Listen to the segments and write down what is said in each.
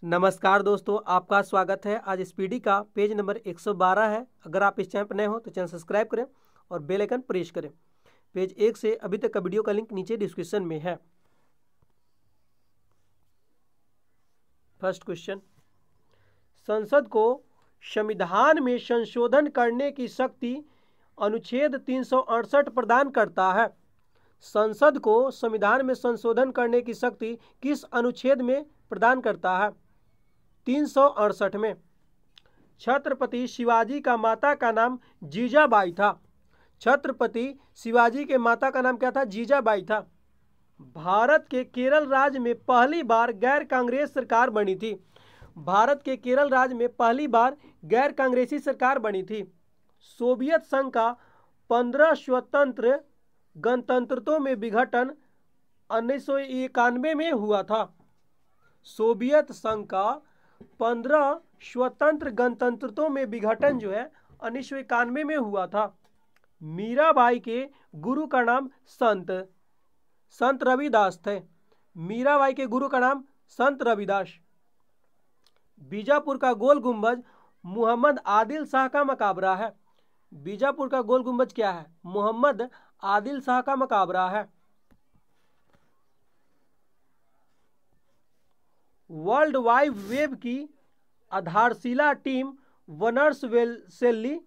नमस्कार दोस्तों, आपका स्वागत है। आज स्पीडी का पेज नंबर 112 है। अगर आप इस चैनल पर नए हो तो चैनल सब्सक्राइब करें और बेल आइकन प्रेस करें। पेज 1 से अभी तक का वीडियो का लिंक नीचे डिस्क्रिप्शन में है। फर्स्ट क्वेश्चन, संसद को संविधान में संशोधन करने की शक्ति अनुच्छेद 368 प्रदान करता है। संसद को संविधान में संशोधन करने की शक्ति किस अनुच्छेद में प्रदान करता है? 368 में। छत्रपति शिवाजी का माता का नाम जीजाबाई था। छत्रपति शिवाजी के माता का नाम क्या था? जीजाबाई था। भारत के केरल राज्य में पहली बार गैर कांग्रेस सरकार बनी थी। भारत के केरल राज्य में पहली बार गैर कांग्रेसी सरकार बनी थी। सोवियत संघ का 15 स्वतंत्र गणतंत्रों में विघटन 1991 में हुआ था। सोवियत संघ का 15 स्वतंत्र गणतंत्रों में विघटन जो है 1991 में हुआ था। मीराबाई के गुरु का नाम संत रविदास थे। मीराबाई के गुरु का नाम संत रविदास। बीजापुर का गोल गुंबज मोहम्मद आदिल शाह का मकबरा है। बीजापुर का गोल गुंबज क्या है? मोहम्मद आदिल शाह का मकबरा है। वर्ल्ड वाइड वेब की आधारशिला टीम वर्नर्स वेल्ली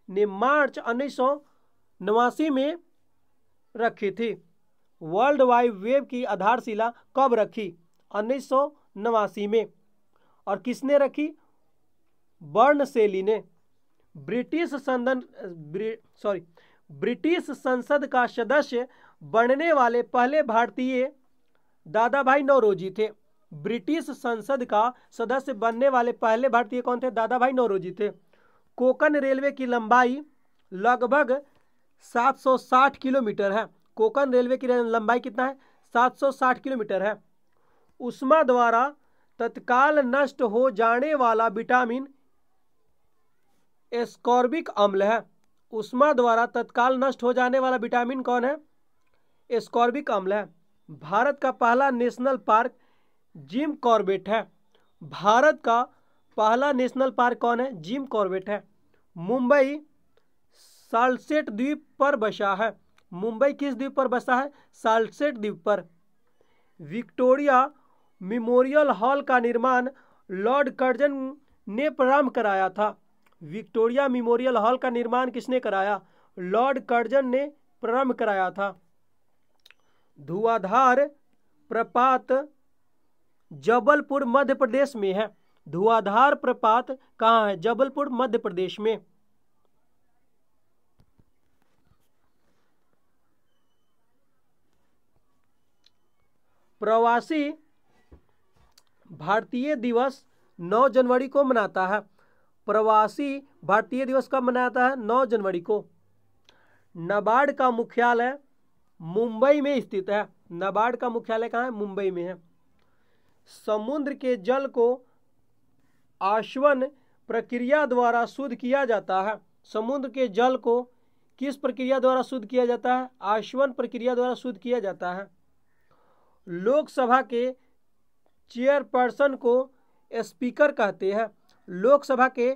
ने मार्च 1989 में रखी थी। वर्ल्ड वाइड वेब की आधारशिला कब रखी? 1989 में। और किसने रखी? बर्नसेली ने। ब्रिटिश संसद का सदस्य बनने वाले पहले भारतीय दादा भाई नौरोजी थे। ब्रिटिश संसद का सदस्य बनने वाले पहले भारतीय कौन थे? दादा भाई नौरोजी थे। कोंकण रेलवे की लंबाई लगभग 760 किलोमीटर है। कोंकण रेलवे की लंबाई कितना है? 760 किलोमीटर है। उष्मा द्वारा तत्काल नष्ट हो जाने वाला विटामिन एस्कॉर्बिक अम्ल है। उष्मा द्वारा तत्काल नष्ट हो जाने वाला विटामिन कौन है? एस्कॉर्बिक अम्ल है। भारत का पहला नेशनल पार्क जिम कॉर्बेट है। भारत का पहला नेशनल पार्क कौन है? जिम कॉर्बेट है। मुंबई साल्सेट द्वीप पर बसा है। मुंबई किस द्वीप पर बसा है? साल्सेट द्वीप पर। विक्टोरिया मेमोरियल हॉल का निर्माण लॉर्ड कर्जन ने प्रारंभ कराया था। विक्टोरिया मेमोरियल हॉल का निर्माण किसने कराया? लॉर्ड कर्जन ने प्रारंभ कराया था। धुआंधार प्रपात जबलपुर मध्य प्रदेश में है। धुआंधार प्रपात कहाँ है? जबलपुर मध्य प्रदेश में। प्रवासी भारतीय दिवस 9 जनवरी को मनाता है। प्रवासी भारतीय दिवस कब मनाता है? 9 जनवरी को। नाबार्ड का मुख्यालय मुंबई में स्थित है। नाबार्ड का मुख्यालय कहाँ है? मुंबई में है। समुद्र के जल को आशवन प्रक्रिया द्वारा शुद्ध किया जाता है। समुद्र के जल को किस प्रक्रिया द्वारा शुद्ध किया जाता है? आशवन प्रक्रिया द्वारा शुद्ध किया जाता है। लोकसभा के चेयरपर्सन को स्पीकर कहते हैं। लोकसभा के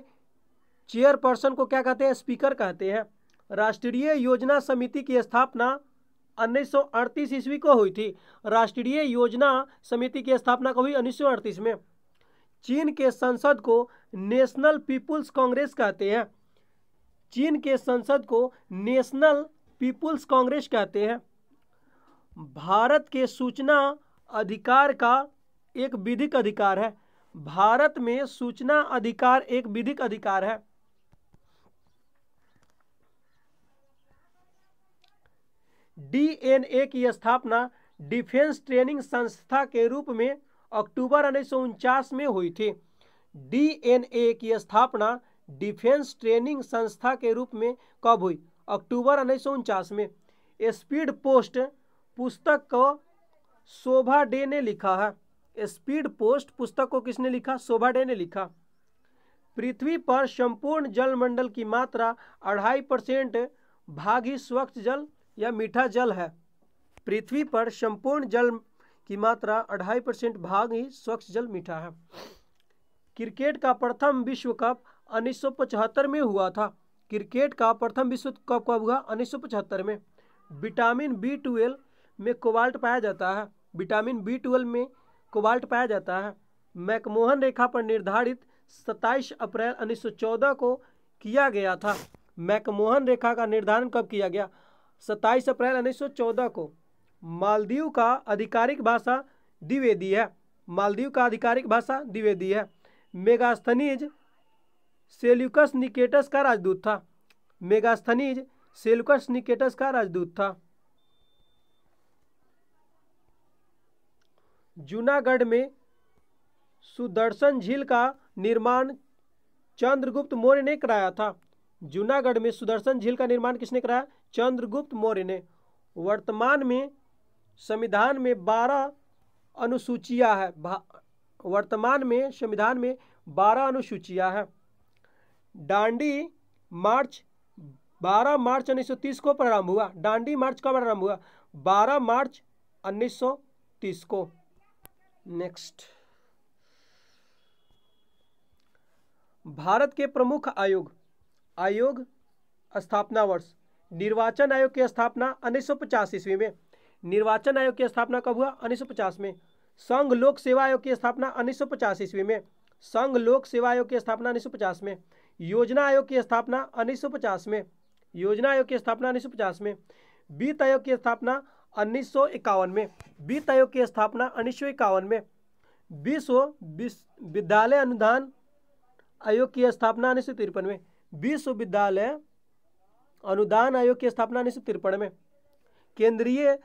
चेयरपर्सन को क्या कहते हैं? स्पीकर कहते हैं। राष्ट्रीय योजना समिति की स्थापना 1938 ईस्वी को हुई थी। राष्ट्रीय योजना समिति की स्थापना कब हुई? 1938 में। चीन के संसद को नेशनल पीपुल्स कांग्रेस कहते हैं। चीन के संसद को नेशनल पीपुल्स कांग्रेस कहते हैं। भारत के सूचना अधिकार का एक विधिक अधिकार है। भारत में सूचना अधिकार एक विधिक अधिकार है। डीएनए की स्थापना डिफेंस ट्रेनिंग संस्था के रूप में अक्टूबर 1949 में हुई थी। डीएनए की स्थापना डिफेंस ट्रेनिंग संस्था के रूप में कब हुई? अक्टूबर 1949 में। स्पीड पोस्ट पुस्तक को शोभा डे ने लिखा है। स्पीड पोस्ट पुस्तक को किसने लिखा? शोभा डे ने लिखा। पृथ्वी पर संपूर्ण जलमंडल की मात्रा 2.5% भाग ही स्वच्छ जल या मीठा जल है। पृथ्वी पर संपूर्ण जल की मात्रा 2.5% भाग ही स्वच्छ जल मीठा है। क्रिकेट का प्रथम विश्व कप 1975 में हुआ था। क्रिकेट का प्रथम विश्व कप कब हुआ? 1975 में। विटामिन B12 में कोबाल्ट पाया जाता है। विटामिन B12 में कोबाल्ट पाया जाता है। मैकमोहन रेखा पर निर्धारित 27 अप्रैल 1914 को किया गया था। मैकमोहन रेखा का निर्धारण कब किया गया? 27 अप्रैल 1914 को। मालदीव का आधिकारिक भाषा द्विवेदी है। मालदीव का आधिकारिक भाषा द्विवेदी है। मेगास्थनीज सेल्यूकस निकेटस का राजदूत था। मेगास्थनीज सेल्यूकस निकेटस का राजदूत था। जूनागढ़ में सुदर्शन झील का निर्माण चंद्रगुप्त मौर्य ने कराया था। जूनागढ़ में सुदर्शन झील का निर्माण किसने कराया? चंद्रगुप्त मौर्य ने। वर्तमान में संविधान में 12 अनुसूचियां हैं। वर्तमान में संविधान में 12 अनुसूचियां हैं। दांडी मार्च 12 मार्च 1930 को प्रारंभ हुआ। दांडी मार्च कब प्रारंभ हुआ? 12 मार्च 1930 को। नेक्स्ट, भारत के प्रमुख आयोग स्थापना वर्ष। निर्वाचन आयोग की स्थापना 1950 ईस्वी में। निर्वाचन आयोग की स्थापना कब हुआ? 1950 में। संघ लोक सेवा आयोग की स्थापना 1950 ईस्वी में। संघ लोक सेवा आयोग की स्थापना 1950 में। योजना आयोग की स्थापना 1950 में। योजना आयोग की स्थापना 1950 में। वित्त आयोग की स्थापना 1951 में। वित्त आयोग की स्थापना 1951 में। विश्व विद्यालय अनुदान आयोग की स्थापना 1953 में। विश्वविद्यालय अनुदान आयोग की स्थापना 1953 में। केंद्रीय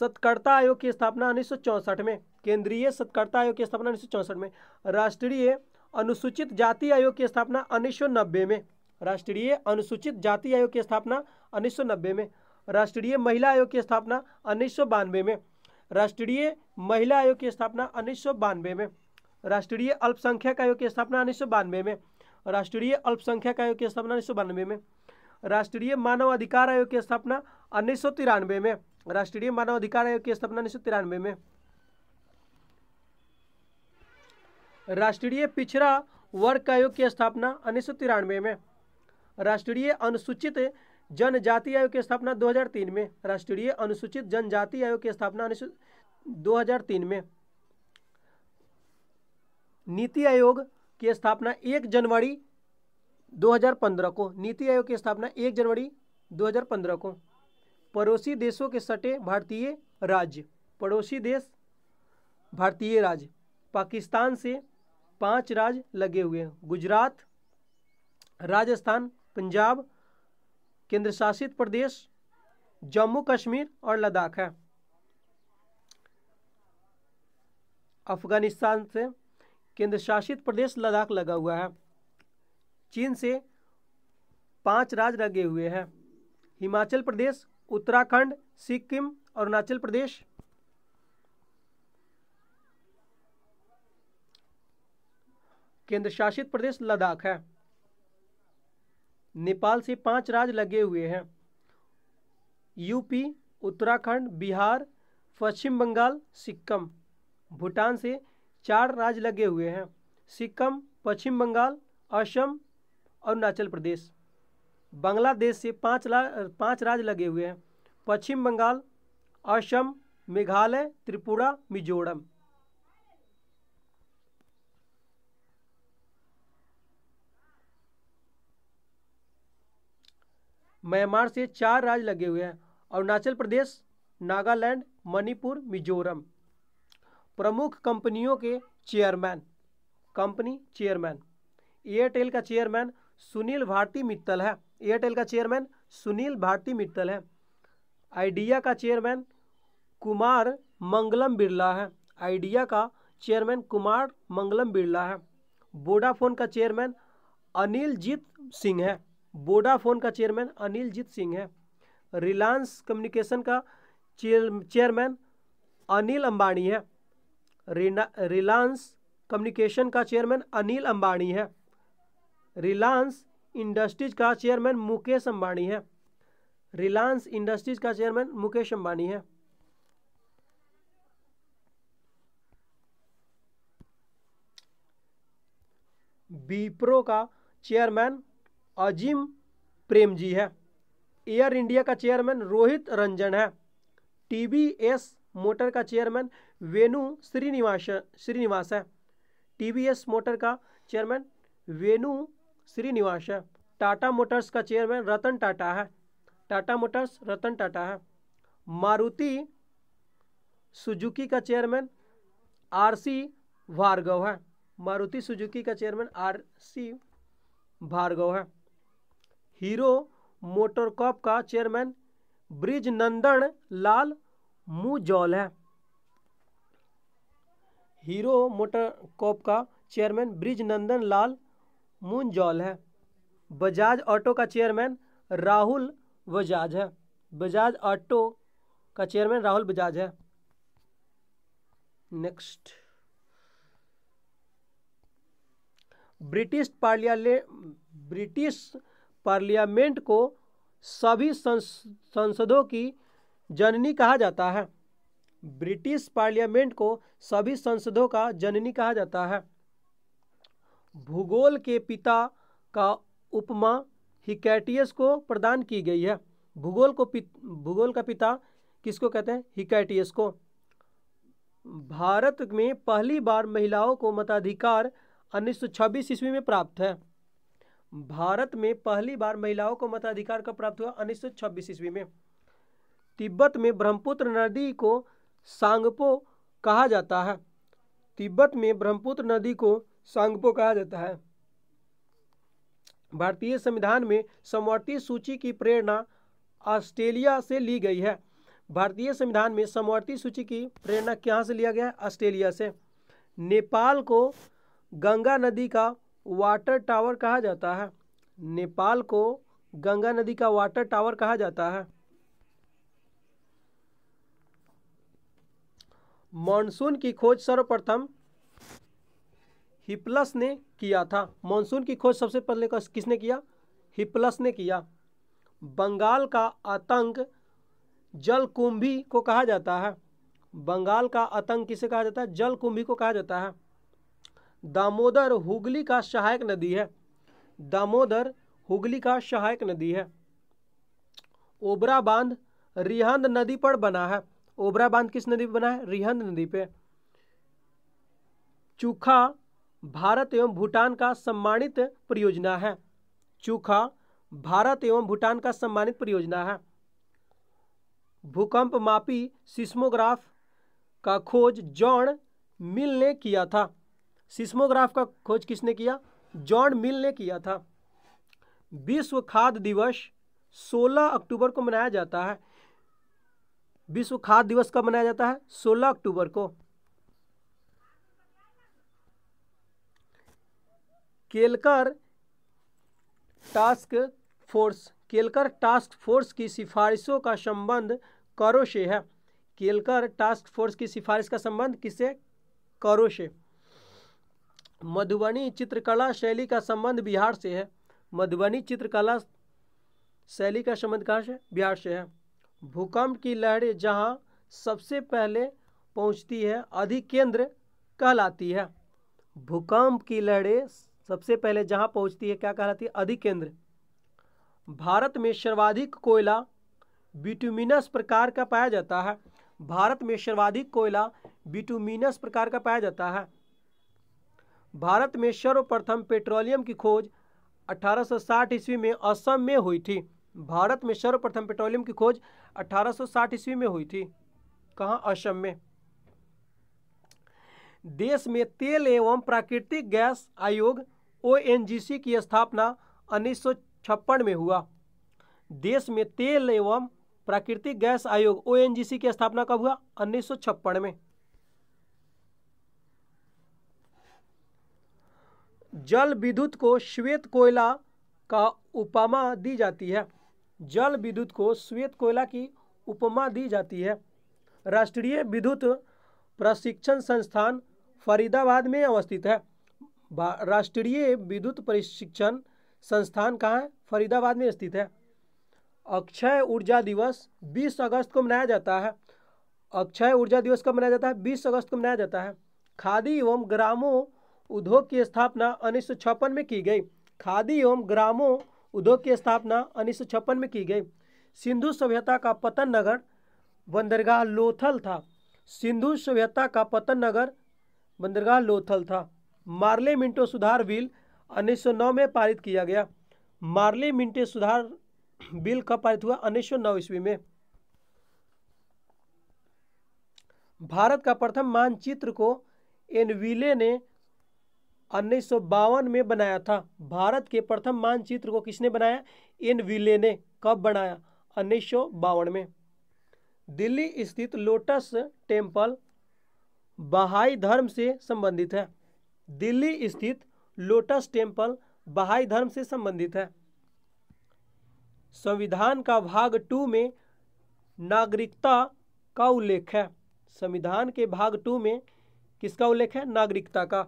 सत्कर्ता आयोग की स्थापना 1964 में। केंद्रीय सत्कर्ता आयोग की स्थापना 1964 में। राष्ट्रीय अनुसूचित जाति आयोग की स्थापना 1990 में। राष्ट्रीय अनुसूचित जाति आयोग की स्थापना 1990 में। राष्ट्रीय महिला आयोग की स्थापना 1992 में। राष्ट्रीय महिला आयोग की स्थापना 1992 में। राष्ट्रीय अल्पसंख्यक आयोग की स्थापना 1992 में। राष्ट्रीय अल्पसंख्यक आयोग की स्थापना 1992 में। राष्ट्रीय मानव अधिकार आयोग की स्थापना 1993 में। राष्ट्रीय मानव अधिकार आयोग की स्थापना 1993 में। राष्ट्रीय पिछड़ा वर्ग आयोग की स्थापना 1993 में। राष्ट्रीय अनुसूचित जनजाति आयोग की स्थापना 2003 में। राष्ट्रीय अनुसूचित जनजाति आयोग की स्थापना 2003 में। नीति आयोग की स्थापना 1 जनवरी 2015 को। नीति आयोग की स्थापना 1 जनवरी 2015 को। पड़ोसी देशों के सटे भारतीय राज्य। पड़ोसी देश भारतीय राज्य। पाकिस्तान से 5 राज्य लगे हुए हैं। गुजरात, राजस्थान, पंजाब, केंद्र शासित प्रदेश जम्मू कश्मीर और लद्दाख है। अफगानिस्तान से केंद्र शासित प्रदेश लद्दाख लगा हुआ है। चीन से 5 राज्य लगे हुए हैं। हिमाचल प्रदेश, उत्तराखंड, सिक्किम, अरुणाचल प्रदेश। केंद्र शासित प्रदेश लद्दाख है। नेपाल से 5 राज्य लगे हुए हैं। यूपी, उत्तराखंड, बिहार, पश्चिम बंगाल, सिक्किम। भूटान से 4 राज्य लगे हुए हैं। सिक्किम, पश्चिम बंगाल, असम, अरुणाचल प्रदेश। बांग्लादेश से 5 राज्य लगे हुए हैं। पश्चिम बंगाल, असम, मेघालय, त्रिपुरा, मिजोरम। म्यांमार से 4 राज्य लगे हुए हैं। अरुणाचल प्रदेश, नागालैंड, मणिपुर, मिजोरम। प्रमुख कंपनियों के चेयरमैन। Company chairman. एयरटेल का चेयरमैन सुनील भारती मित्तल है। एयरटेल का चेयरमैन सुनील भारती मित्तल है। आइडिया का चेयरमैन कुमार मंगलम बिरला है। आइडिया का चेयरमैन कुमार मंगलम बिरला है। वोडाफोन का चेयरमैन अनिलजीत सिंह है। वोडाफोन का चेयरमैन अनिलजीत सिंह है। रिलायंस कम्युनिकेशन का चेयरमैन अनिल अंबानी है। रिलायंस कम्युनिकेशन का चेयरमैन अनिल अंबानी है। रिलायंस इंडस्ट्रीज का चेयरमैन मुकेश अंबानी है। रिलायंस इंडस्ट्रीज का चेयरमैन मुकेश अंबानी है। विप्रो का चेयरमैन अजीम प्रेमजी है। एयर इंडिया का चेयरमैन रोहित रंजन है। टीवीएस मोटर का चेयरमैन वेणु श्रीनिवास है। टीवीएस मोटर का चेयरमैन वेणु श्रीनिवास है। टाटा मोटर्स का चेयरमैन रतन टाटा है। टाटा मोटर्स रतन टाटा है। मारुति सुजुकी का चेयरमैन आरसी भार्गव है। मारुति सुजुकी का चेयरमैन आरसी भार्गव है। हीरो मोटरकॉर्प का चेयरमैन ब्रिजनंदन लाल मुजौल है। हीरो मोटरकॉर्प का चेयरमैन ब्रिजनंदन लाल मुंजौल है। बजाज ऑटो का चेयरमैन राहुल बजाज है। बजाज ऑटो का चेयरमैन राहुल बजाज है। नेक्स्ट, ब्रिटिश पार्लियामेंट को सभी संसदों की जननी कहा जाता है। ब्रिटिश पार्लियामेंट को सभी संसदों का जननी कहा जाता है। भूगोल के पिता का उपमा हिकैटियस को प्रदान की गई है। भूगोल का पिता किसको कहते हैं? हिकैटियस को। भारत में पहली बार महिलाओं को मताधिकार 1926 ईस्वी में प्राप्त है। भारत में पहली बार महिलाओं को मताधिकार कब प्राप्त हुआ? 1926 ईस्वी में। तिब्बत में ब्रह्मपुत्र नदी को सांगपो कहा जाता है। तिब्बत में ब्रह्मपुत्र नदी को सांगपो कहा जाता है। भारतीय संविधान में समवर्ती सूची की प्रेरणा ऑस्ट्रेलिया से ली गई है। भारतीय संविधान में समवर्ती सूची की प्रेरणा कहाँ से लिया गया है? ऑस्ट्रेलिया से। नेपाल को गंगा नदी का वाटर टावर कहा जाता है। नेपाल को गंगा नदी का वाटर टावर कहा जाता है। मॉनसून की खोज सर्वप्रथम हिप्पलस ने किया था। मॉनसून की खोज सबसे पहले किसने किया? हिप्पलस ने किया। बंगाल का आतंक जलकुंभी को कहा जाता है। बंगाल का आतंक किसे कहा जाता है? जलकुंभी को कहा जाता है। दामोदर हुगली का सहायक नदी है। दामोदर हुगली का सहायक नदी है। ओबरा बांध रिहंद नदी पर बना है। ओबरा बांध किस नदी पर बना है? रिहंद नदी पे। चूखा भारत एवं भूटान का सम्मानित परियोजना है। चूखा भारत एवं भूटान का सम्मानित परियोजना है। भूकंप मापी सिस्मोग्राफ का खोज जॉन मिल ने किया था। सिस्मोग्राफ का खोज किसने किया? जॉन मिल ने किया था। विश्व खाद्य दिवस 16 अक्टूबर को मनाया जाता है। विश्व खाद्य दिवस कब मनाया जाता है? 16 अक्टूबर को। केलकर टास्क फोर्स की सिफारिशों का संबंध करों से है। केलकर टास्क फोर्स की सिफारिश का संबंध किससे? करों से। मधुबनी चित्रकला शैली का संबंध बिहार से है। मधुबनी चित्रकला शैली का संबंध कहाँ से? बिहार से है। भूकंप की लहरें जहाँ सबसे पहले पहुँचती है अधिकेंद्र कहलाती है। भूकंप की लहरें सबसे पहले जहाँ पहुँचती है क्या कहलाती है? अधिकेंद्र। भारत में सर्वाधिक कोयला बिटुमिनस प्रकार का पाया जाता है। भारत में सर्वाधिक कोयला बिटुमिनस प्रकार का पाया जाता है। भारत में सर्वप्रथम पेट्रोलियम की खोज 1860 ईस्वी में असम में हुई थी। भारत में सर्वप्रथम पेट्रोलियम की खोज 1860 ईस्वी में हुई थी। कहाँ? असम में। देश में तेल एवं प्राकृतिक गैस आयोग ONGC की स्थापना 1956 में हुआ। देश में तेल एवं प्राकृतिक गैस आयोग ONGC की स्थापना कब हुआ? 1956 में। जल विद्युत को श्वेत कोयला का उपमा दी जाती है। जल विद्युत को श्वेत कोयला की उपमा दी जाती है। राष्ट्रीय विद्युत प्रशिक्षण संस्थान फरीदाबाद में अवस्थित है। राष्ट्रीय विद्युत प्रशिक्षण संस्थान कहाँ है? फरीदाबाद में स्थित है। अक्षय ऊर्जा दिवस 20 अगस्त को मनाया जाता है। अक्षय ऊर्जा दिवस कब मनाया जाता है? 20 अगस्त को मनाया जाता है। खादी एवं उद्योग की स्थापना 1956 में की गई। खादी एवं ग्रामों उद्योग की स्थापना 1956 में की गई। सिंधु सभ्यता का पतन नगर बंदरगाह लोथल था। सिंधु सभ्यता का पतन नगर बंदरगाह लोथल था। मार्ले मिंटो सुधार बिल 1909 में पारित किया गया। मार्ले मिंटो सुधार बिल कब पारित हुआ? 1909 ईस्वी में। भारत का प्रथम मानचित्र को एनविले ने 1952 में बनाया था। भारत के प्रथम मानचित्र को किसने बनाया? एनविले ने। कब बनाया? 1952 में। दिल्ली स्थित लोटस टेम्पल बहाई धर्म से संबंधित है। दिल्ली स्थित लोटस टेम्पल बहाई धर्म से संबंधित है। संविधान का भाग 2 में नागरिकता का उल्लेख है। संविधान के भाग 2 में किसका उल्लेख है? नागरिकता का।